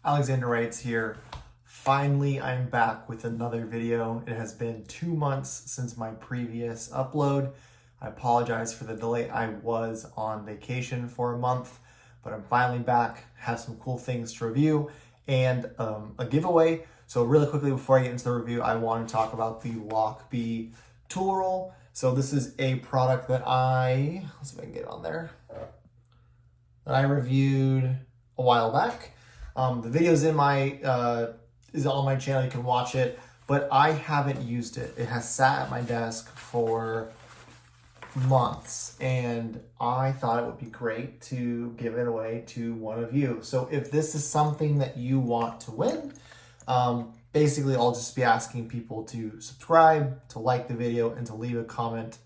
Alexander writes here, finally I'm back with another video. It has been 2 months since my previous upload. I apologize for the delay. I was on vacation for a month, but I'm finally back, have some cool things to review and a giveaway. So really quickly before I get into the review, I want to talk about the LOCHBY Toolrool. So this is a product that let's see if I can get it on there, that I reviewed a while back. The video's is on my channel, you can watch it, but I haven't used it. It has sat at my desk for months, and I thought it would be great to give it away to one of you. So if this is something that you want to win, basically I'll just be asking people to subscribe, to like the video, and to leave a comment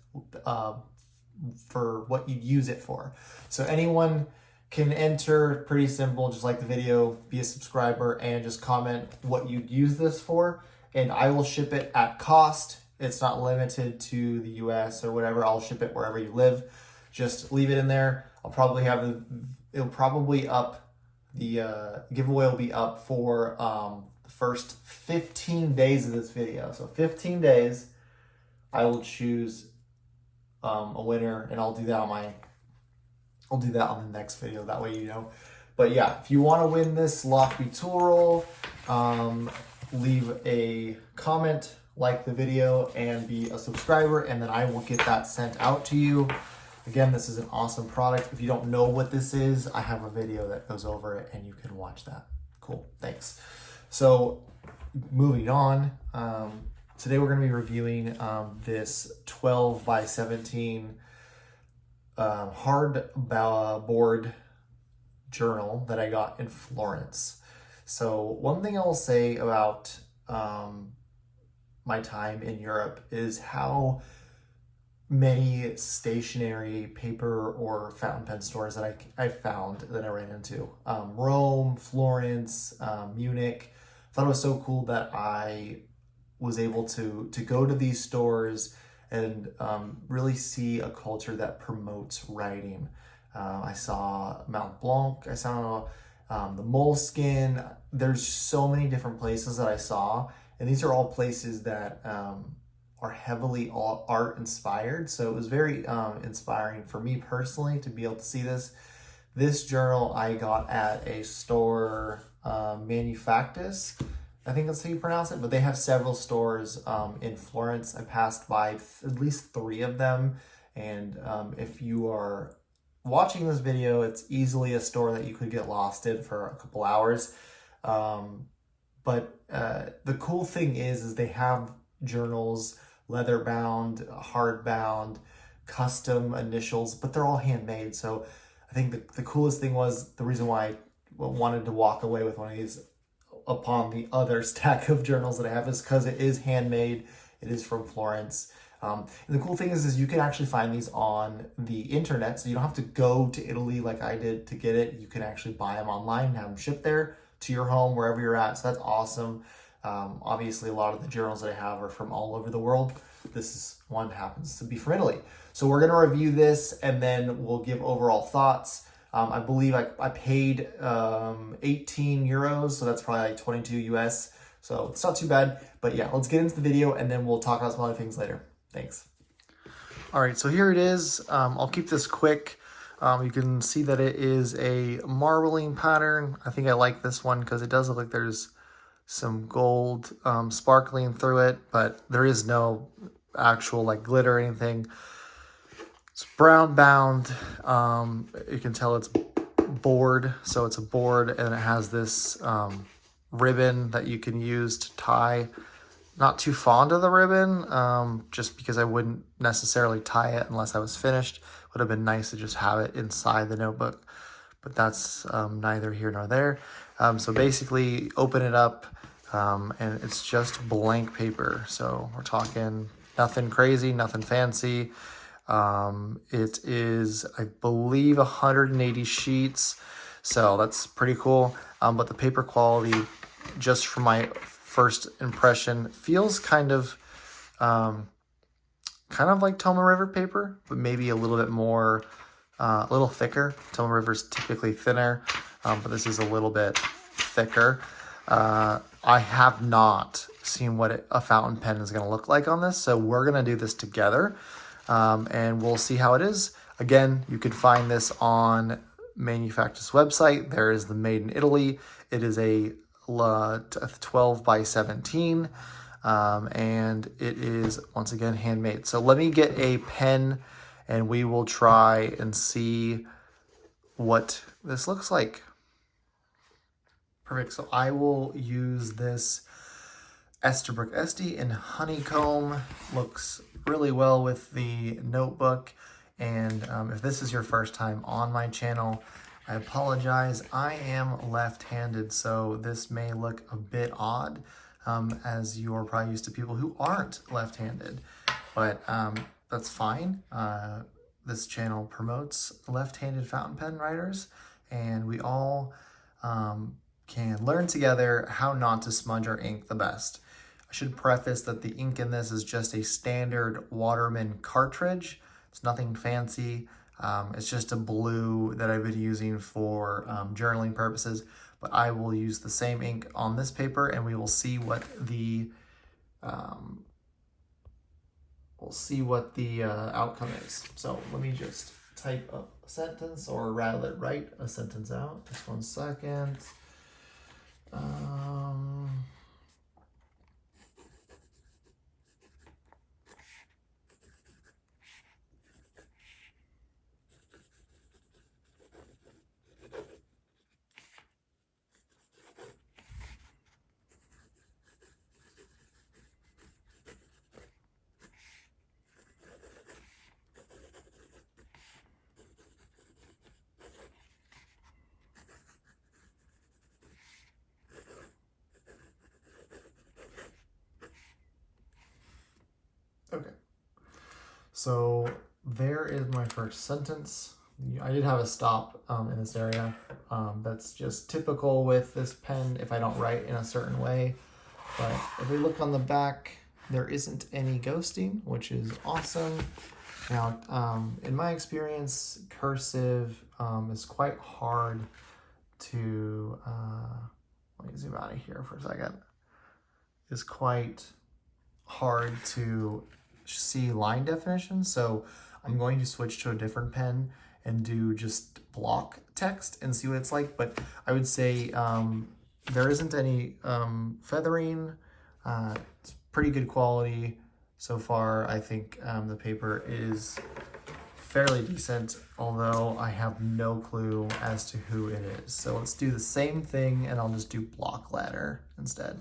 for what you'd use it for. So anyone can enter, pretty simple, just like the video, be a subscriber, and just comment what you'd use this for, and I will ship it at cost. It's not limited to the US or whatever. I'll ship it wherever you live. Just leave it in there. I'll probably have the giveaway will be up for the first 15 days of this video. So 15 days, I will choose a winner, and I'll do that on the next video. That way you know. But yeah, if you want to win this LOCHBY Toolrool, leave a comment, like the video, and be a subscriber, and then I will get that sent out to you. Again, this is an awesome product. If you don't know what this is, I have a video that goes over it, and you can watch that. Cool, thanks. So moving on, today we're going to be reviewing this 12 by 17 hardboard journal that I got in Florence. So one thing I will say about my time in Europe is how many stationery paper or fountain pen stores that I found that I ran into. Rome, Florence, Munich. I thought it was so cool that I was able to go to these stores and really see a culture that promotes writing. I saw Mount Blanc, I saw the Moleskin. There's so many different places that I saw, and these are all places that are heavily art inspired. So it was very inspiring for me personally to be able to see this. This journal I got at a store, Manufactus, I think that's how you pronounce it, but they have several stores in Florence. I passed by at least 3 of them, and if you are watching this video, it's easily a store that you could get lost in for a couple hours. But the cool thing is they have journals, leather bound, hardbound, custom initials, but they're all handmade. So I think the coolest thing was the reason why I wanted to walk away with one of these upon the other stack of journals that I have is because it is handmade. It is from Florence. And the cool thing is you can actually find these on the internet. So you don't have to go to Italy like I did to get it. You can actually buy them online and have them shipped there to your home, wherever you're at. So that's awesome. Obviously, a lot of the journals that I have are from all over the world. This is one that happens to be from Italy. So we're going to review this, and then we'll give overall thoughts. I believe I paid 18 euros, so that's probably like 22 US. So it's not too bad. But yeah, let's get into the video, and then we'll talk about some other things later. Thanks. All right, so here it is. I'll keep this quick. You can see that it is a marbling pattern. I think I like this one because it does look like there's some gold sparkling through it, but there is no actual like glitter or anything. It's brown bound. You can tell it's board, so it's a board, and it has this ribbon that you can use to tie. Not too fond of the ribbon, just because I wouldn't necessarily tie it unless I was finished. Would have been nice to just have it inside the notebook, but that's neither here nor there. So basically, open it up, and it's just blank paper. So we're talking nothing crazy, nothing fancy. It is, I believe, 180 sheets, so that's pretty cool. But the paper quality, just from my first impression, feels kind of like Thames River paper, but maybe a little bit more, a little thicker. Thames River's typically thinner, but this is a little bit thicker. I have not seen what a fountain pen is going to look like on this, so we're going to do this together, and we'll see how it is. Again, you can find this on Manufactus website. There is the Made in Italy. It is a 12 by 17, and it is, once again, handmade. So let me get a pen, and we will try and see what this looks like. Perfect. So I will use this Esterbrook SD in Honeycomb. Looks really well with the notebook. And if this is your first time on my channel, I apologize. I am left-handed, so this may look a bit odd, as you're probably used to people who aren't left-handed. But that's fine. This channel promotes left-handed fountain pen writers, and we all can learn together how not to smudge our ink the best. I should preface that the ink in this is just a standard Waterman cartridge. It's nothing fancy. It's just a blue that I've been using for journaling purposes, but I will use the same ink on this paper, and we will see what the outcome is. So let me just type up a sentence, or rather write a sentence out. Just 1 second. Okay, so there is my first sentence. I did have a stop in this area. That's just typical with this pen if I don't write in a certain way. But if we look on the back, there isn't any ghosting, which is awesome. Now, in my experience, cursive is quite hard to, let me zoom out of here for a second, is quite hard to see line definition. So I'm going to switch to a different pen and do just block text and see what it's like. But I would say there isn't any feathering. It's pretty good quality so far. I think the paper is fairly decent, although I have no clue as to who it is. So let's do the same thing, and I'll just do block letter instead.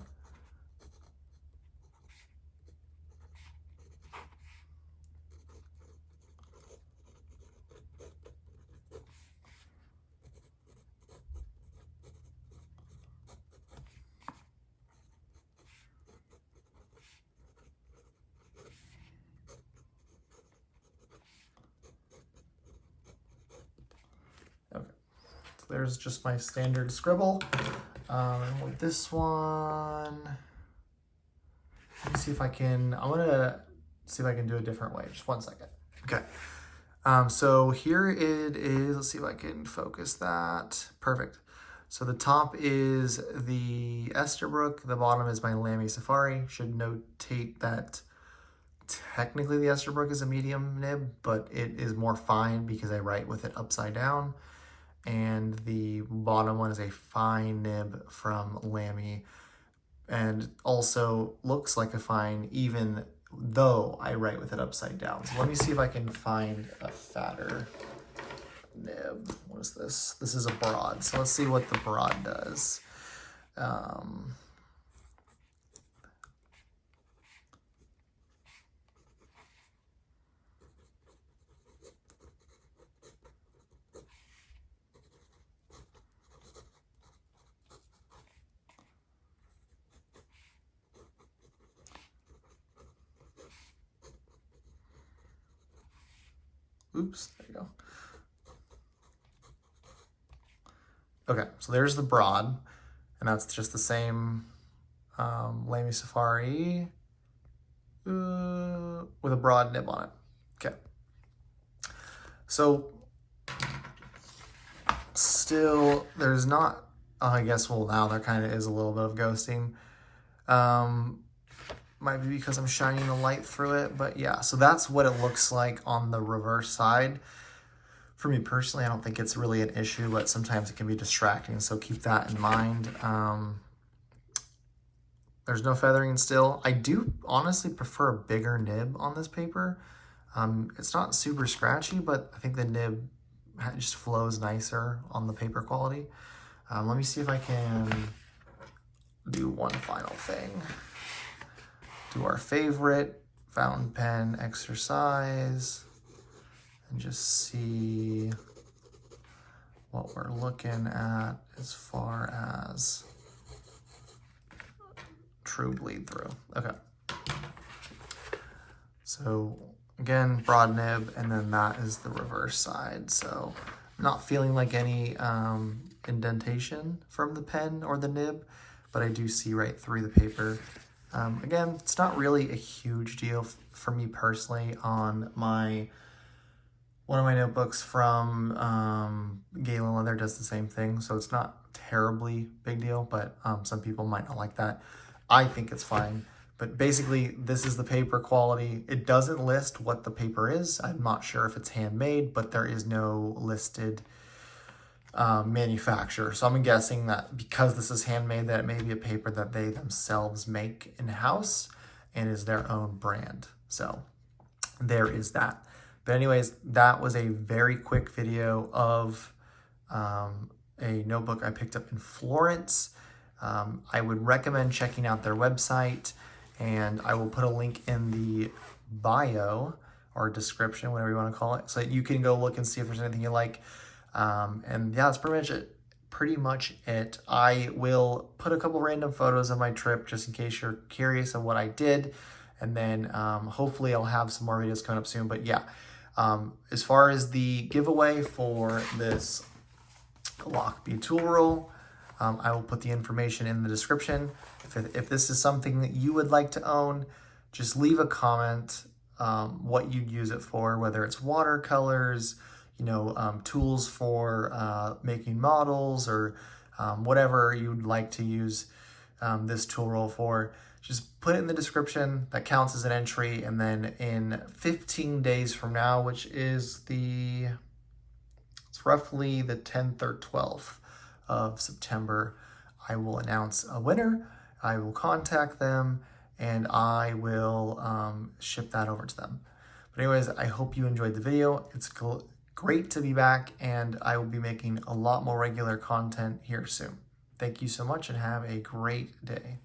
There's just my standard scribble. And with this one, let me see if I can, I'm gonna see if I can do a different way. Just 1 second. Okay. So here it is. Let's see if I can focus that. Perfect. So the top is the Esterbrook. The bottom is my Lamy Safari. Should notate that technically the Esterbrook is a medium nib, but it is more fine because I write with it upside down. And the bottom one is a fine nib from Lamy, and also looks like a fine even though I write with it upside down. So let me see if I can find a fatter nib. What is this? This is a broad. So let's see what the broad does. Oops, there you go. Okay, so there's the broad, and that's just the same Lamy Safari with a broad nib on it. Okay. So still, there's not I guess, well, now there kind of is a little bit of ghosting. Might be because I'm shining the light through it, but yeah, so that's what it looks like on the reverse side. For me personally, I don't think it's really an issue, but sometimes it can be distracting, so keep that in mind. There's no feathering still. I do honestly prefer a bigger nib on this paper. It's not super scratchy, but I think the nib just flows nicer on the paper quality. Let me see if I can do one final thing. Do our favorite fountain pen exercise and just see what we're looking at as far as true bleed through. Okay. So again, broad nib, and then that is the reverse side. So I'm not feeling like any indentation from the pen or the nib, but I do see right through the paper. Again, it's not really a huge deal for me personally on one of my notebooks from Galen Leather does the same thing, so it's not terribly big deal, but some people might not like that. I think it's fine, but basically this is the paper quality. It doesn't list what the paper is. I'm not sure if it's handmade, but there is no listed manufacturer. So I'm guessing that because this is handmade, that it may be a paper that they themselves make in-house and is their own brand. So there is that. But anyways, that was a very quick video of a notebook I picked up in Florence. I would recommend checking out their website, and I will put a link in the bio or description, whatever you want to call it, so that you can go look and see if there's anything you like. And yeah, that's pretty much it. I will put a couple random photos of my trip just in case you're curious of what I did. And then hopefully I'll have some more videos coming up soon. But yeah, as far as the giveaway for this LOCHBY Toolrool, I will put the information in the description. If this is something that you would like to own, just leave a comment what you'd use it for, whether it's watercolors, tools for making models, or whatever you'd like to use this tool roll for. Just put it in the description. That counts as an entry, and then in 15 days from now, which is it's roughly the 10th or 12th of September, I will announce a winner. I will contact them, and I will ship that over to them. But anyways, I hope you enjoyed the video. It's great to be back, and I will be making a lot more regular content here soon. Thank you so much, and have a great day.